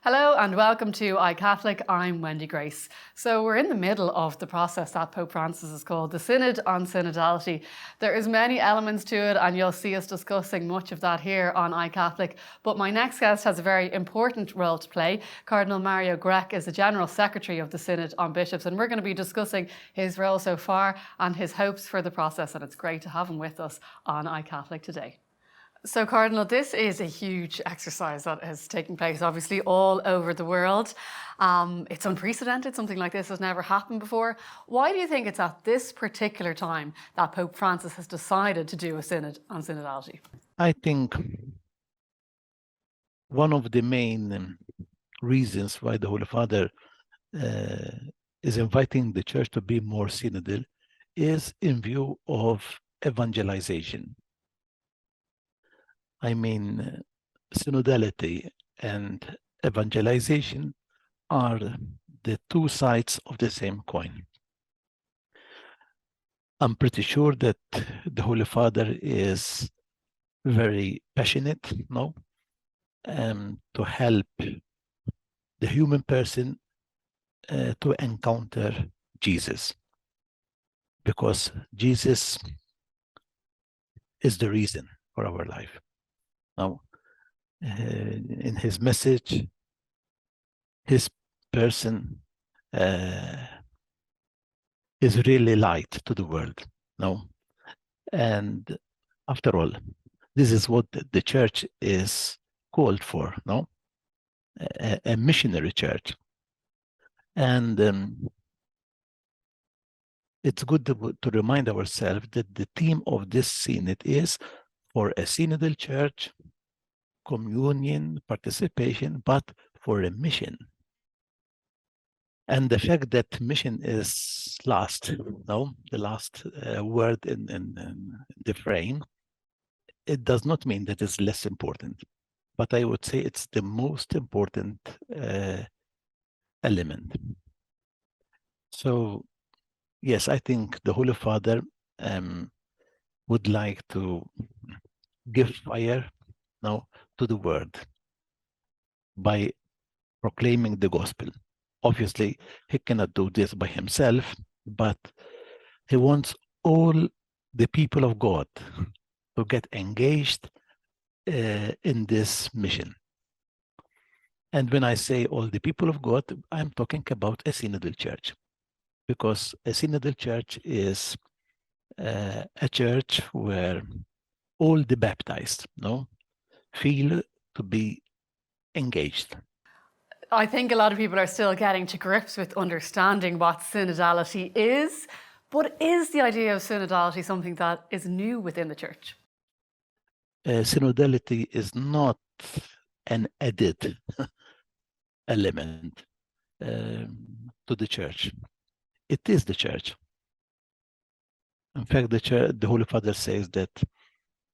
Hello and welcome to iCatholic. I'm Wendy Grace. So we're in the middle of the process that Pope Francis has called the Synod on Synodality. There is many elements to it and you'll see us discussing much of that here on iCatholic. But my next guest has a very important role to play. Cardinal Mario Grech is the General Secretary of the Synod on Bishops, and we're going to be discussing his role so far and his hopes for the process, and it's great to have him with us on iCatholic today. So, Cardinal, this is a huge exercise that is taking place, obviously, all over the world. It's unprecedented. Something like this has never happened before. Why do you think it's at this particular time that Pope Francis has decided to do a synod on synodality? I think one of the main reasons why the Holy Father is inviting the Church to be more synodal is in view of evangelization. I mean, synodality and evangelization are the two sides of the same coin. I'm pretty sure that the Holy Father is very passionate, to help the human person to encounter Jesus, because Jesus is the reason for our life. Now, in his message, his person is really light to the world. And after all, this is what the church is called for, a missionary church. And it's good to remind ourselves that the theme of this synod is for a synodal church, communion, participation, but for a mission. And the fact that mission is last, the last word in the frame, it does not mean that it's less important, but I would say it's the most important element. So, yes, I think the Holy Father would like to give fire to the world by proclaiming the gospel. Obviously, he cannot do this by himself, but he wants all the people of God to get engaged in this mission. And when I say all the people of God, I'm talking about a synodal church, because a synodal church is a church where all the baptized feel to be engaged. I think a lot of people are still getting to grips with understanding what synodality is, but is the idea of synodality something that is new within the church? Synodality is not an added element to the church. It is the church. In fact, the Holy Father says that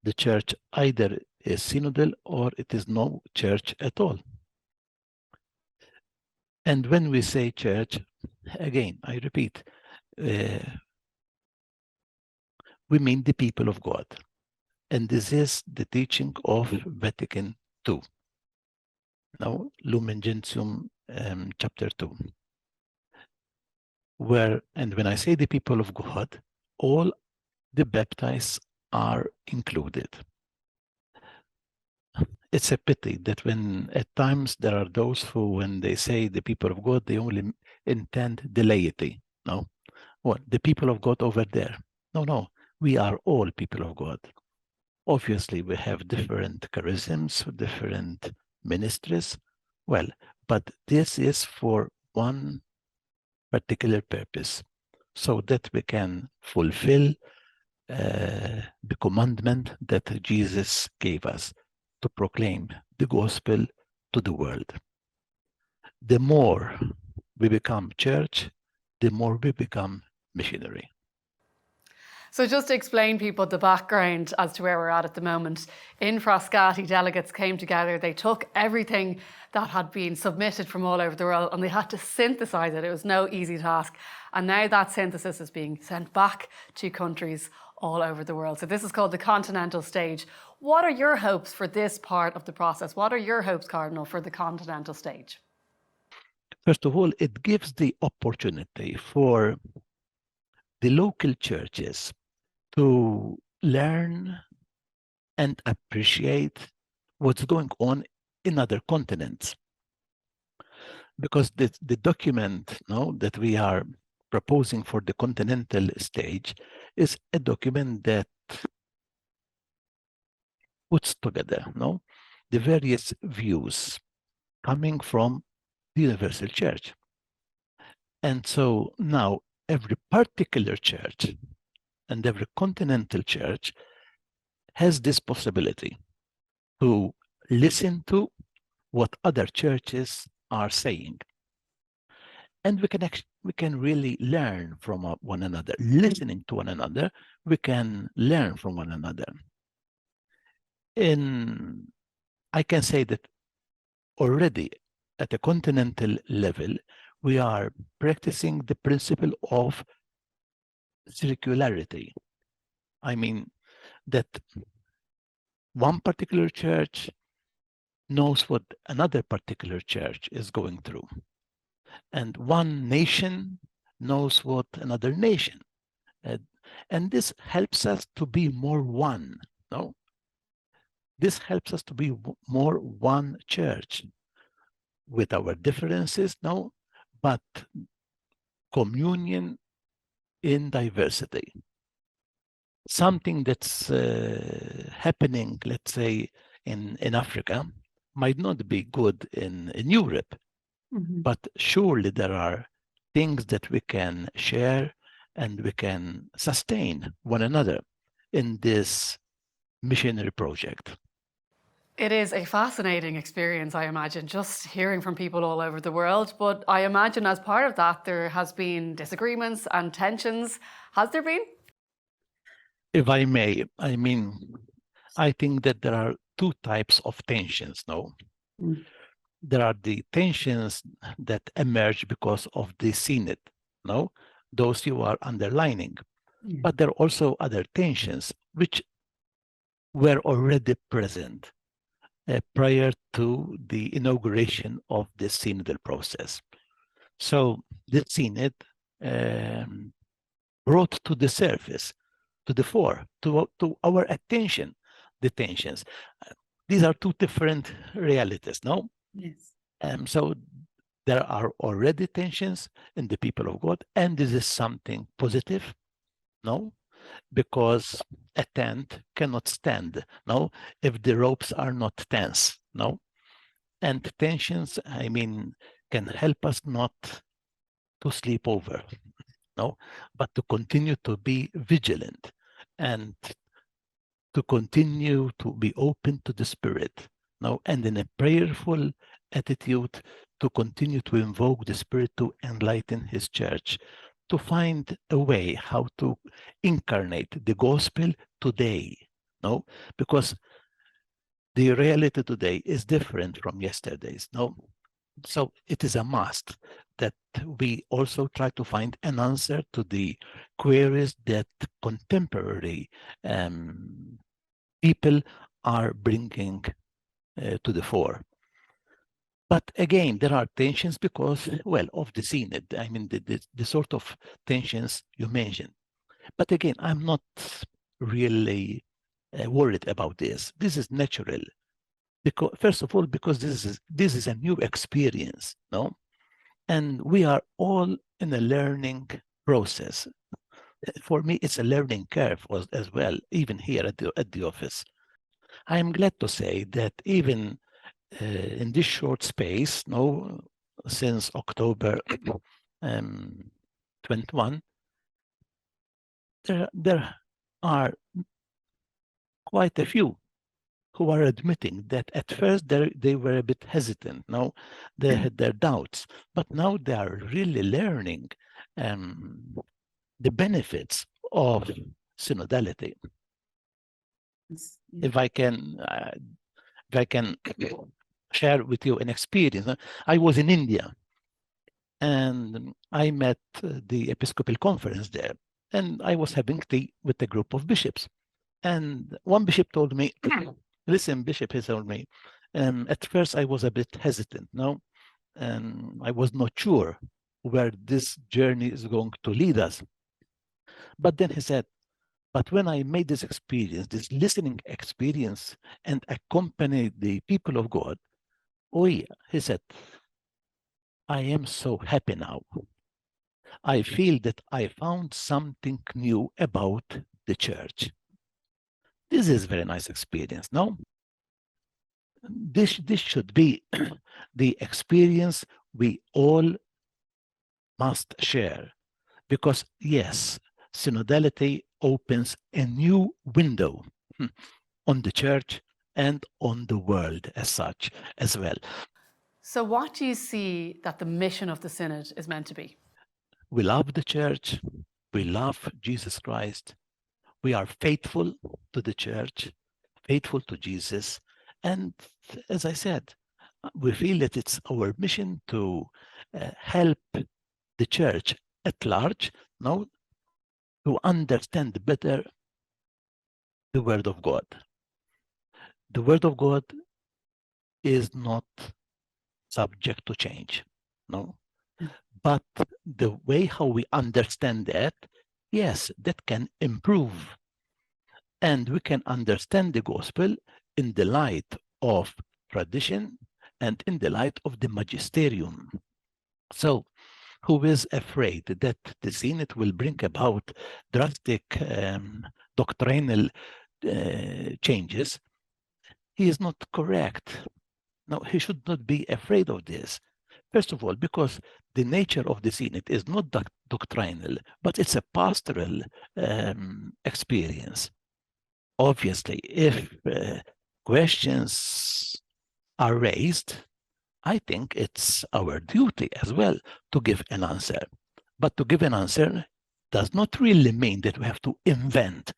the church either is synodal or it is no church at all. And when we say church, again, I repeat, we mean the people of God. And this is the teaching of Vatican II. Now, Lumen Gentium, chapter 2. And when I say the people of God, all the baptized are included. It's a pity that when at times there are those who, when they say the people of God, they only intend the laity. The people of God over there. No, we are all people of God. Obviously, we have different charisms, different ministries. But this is for one particular purpose, so that we can fulfill the commandment that Jesus gave us to proclaim the gospel to the world. The more we become church, the more we become missionary. So just to explain people the background as to where we're at the moment, in Frascati, delegates came together, they took everything that had been submitted from all over the world and they had to synthesize it. It was no easy task. And now that synthesis is being sent back to countries all over the world. So this is called the Continental Stage. What are your hopes for this part of the process? What are your hopes, Cardinal, for the Continental Stage? First of all, it gives the opportunity for the local churches to learn and appreciate what's going on in other continents. Because the document that we are proposing for the Continental Stage is a document that puts together the various views coming from the Universal Church. And so now every particular church and every continental church has this possibility to listen to what other churches are saying. And we can really learn from one another. Listening to one another, we can learn from one another. I can say that already at a continental level, we are practicing the principle of circularity. I mean, that one particular church knows what another particular church is going through. And one nation knows what another nation. And this helps us to be more one. This helps us to be more one church with our differences, but communion in diversity. Something that's happening, let's say, in Africa might not be good in Europe, but surely there are things that we can share and we can sustain one another in this missionary project. It is a fascinating experience, I imagine, just hearing from people all over the world. But I imagine as part of that, there has been disagreements and tensions. Has there been? If I may, I think that there are two types of tensions, There are the tensions that emerge because of the Synod, those you are underlining. But there are also other tensions which were already present prior to the inauguration of the synodal process. So the Synod brought to the surface, to the fore, to our attention, the tensions. These are two different realities, Yes. So there are already tensions in the people of God, and this is something positive, because a tent cannot stand, if the ropes are not tense, And tensions, can help us not to sleep over, but to continue to be vigilant and to continue to be open to the Spirit, and in a prayerful attitude to continue to invoke the Spirit to enlighten His church, to find a way how to incarnate the gospel today, because the reality today is different from yesterday's, So it is a must that we also try to find an answer to the queries that contemporary people are bringing to the fore. But again, there are tensions because, of the Synod. The sort of tensions you mentioned. But again, I'm not really worried about this. This is natural. Because, first of all, because this is a new experience, and we are all in a learning process. For me, it's a learning curve as well, even here at the office. I am glad to say that even in this short space, since October 21, there are quite a few who are admitting that at first they were a bit hesitant. They had their doubts, but now they are really learning the benefits of synodality. If I can share with you an experience. I was in India, and I met the Episcopal Conference there, and I was having tea with a group of bishops. And one bishop told me, listen, Bishop, he told me, at first I was a bit hesitant, no? And I was not sure where this journey is going to lead us. But then he said, but when I made this experience, this listening experience, and accompanied the people of God, oh yeah, he said, I am so happy now. I feel that I found something new about the church. This is a very nice experience, no? This should be the experience we all must share, because yes, synodality opens a new window on the church and on the world as such as well. So what do you see that the mission of the Synod is meant to be? We love the church, we love Jesus Christ, we are faithful to the church, faithful to Jesus, and as I said, we feel that it's our mission to help the church at large, now to understand better the Word of God. The Word of God is not subject to change, no? But the way how we understand that, yes, that can improve. And we can understand the gospel in the light of tradition and in the light of the magisterium. So, who is afraid that the Synod will bring about drastic doctrinal changes? He is not correct. No, he should not be afraid of this. First of all, because the nature of the Synod is not doctrinal, but it's a pastoral experience. Obviously, if questions are raised, I think it's our duty as well to give an answer. But to give an answer does not really mean that we have to invent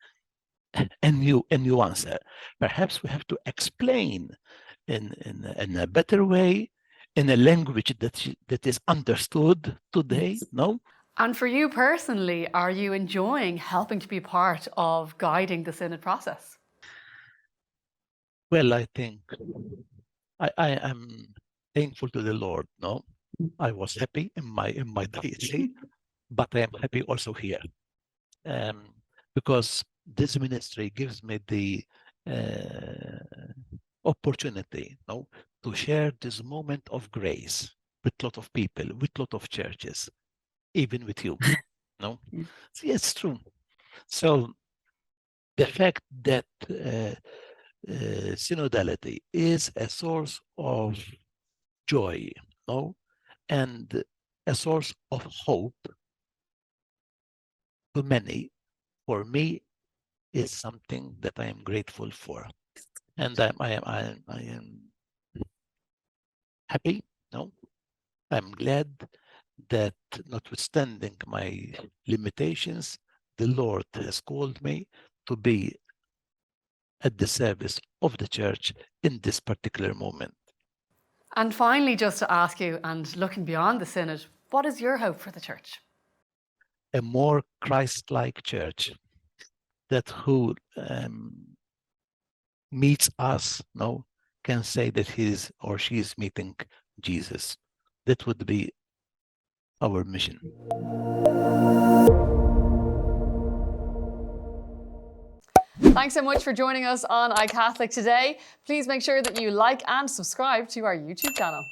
a new answer. Perhaps we have to explain in a better way, in a language that is understood today, no? And for you personally, are you enjoying helping to be part of guiding the Synod process? Well, I think I am thankful to the Lord, no? I was happy in my diocese, but I am happy also here. Because this ministry gives me the opportunity, no, to share this moment of grace with a lot of people, with a lot of churches, even with you, no? So, yeah, it's true. So the fact that synodality is a source of joy, no, and a source of hope to many, for me, is something that I am grateful for, and I am happy. No, I'm glad that, notwithstanding my limitations, the Lord has called me to be at the service of the church in this particular moment. And finally, just to ask you, and looking beyond the Synod, what is your hope for the church? A more Christ-like church that who meets us, no, can say that he is or she is meeting Jesus. That would be our mission. Thanks so much for joining us on iCatholic today. Please make sure that you like and subscribe to our YouTube channel.